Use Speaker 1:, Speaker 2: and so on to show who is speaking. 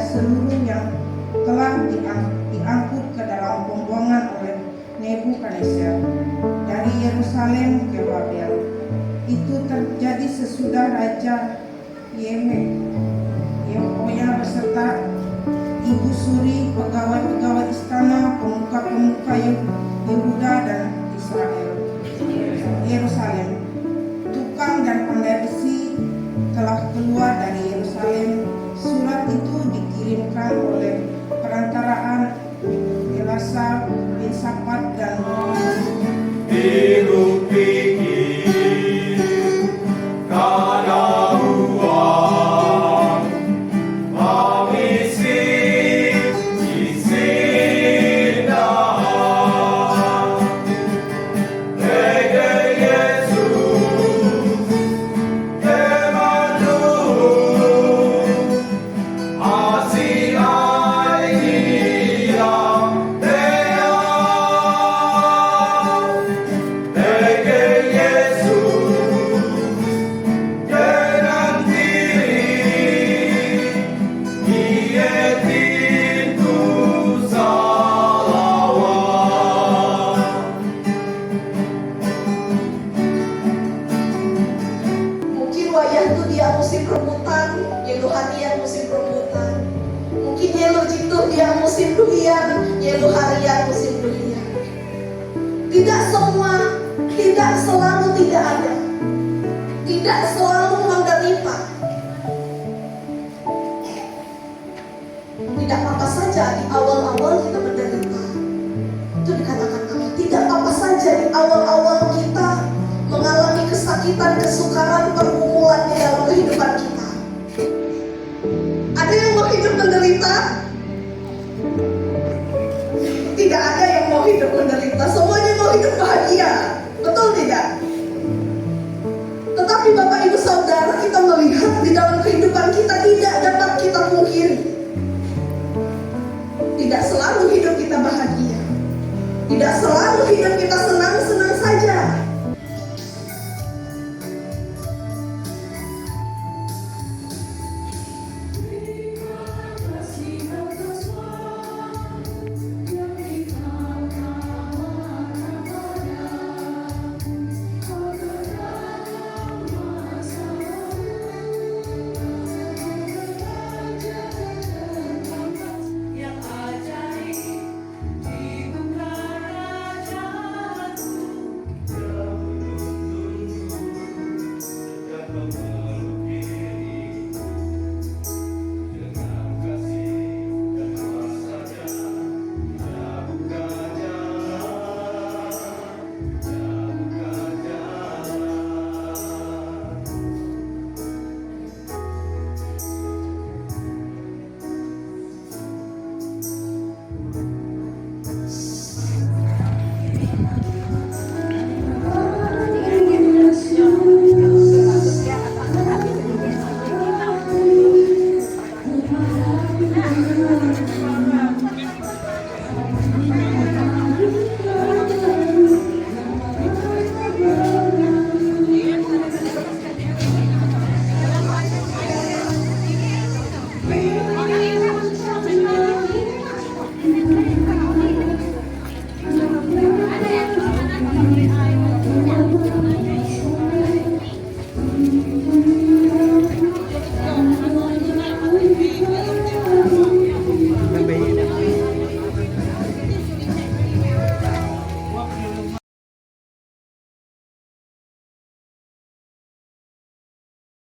Speaker 1: seluruh yang telah diangkut ke dalam pembuangan oleh Nebukadnezar dari Yerusalem ke Babel. Itu terjadi sesudah Raja Yehoyada beserta ibu suri, pegawai-pegawai istana, pemuka-pemuka Yehuda dan Israel, Yerusalem, tukang dan pandai besi telah keluar dari Yerusalem. Surat itu dikirimkan oleh perantaraan Elasa bin Safat dan
Speaker 2: Hidup pikir kada uang misi isindah Ege Yesus kemanduh asih aihilang dea Ege Yesus kenan diri ietin tu salawat
Speaker 3: Mungkin wayah itu dia musim rebutan, yaitu harian musim rebutan. Mungkin yelu jitu dia musim duhian, yelu harian musim duhian. Tidak semua, tidak selalu tidak ada. Tidak selalu menderita. Tidak apa-apa saja di awal-awal kita menderita. Itu dikatakan Allah. Tidak apa saja di awal-awal kita mengalami kesakitan, kesukaran, pergumulan di dalam kehidupan kita. Ada yang mau hidup menderita? Tidak ada yang mau hidup menderita. Semuanya mau hidup bahagia. Betul tidak? Tetapi Bapak Ibu Saudara, kita melihat di dalam kehidupan kita tidak dapat kita pungkiri. Tidak selalu hidup kita bahagia. Tidak selalu hidup kita senang-senang saja.
Speaker 4: Yang ajaib di muka rajaku.
Speaker 5: Amin.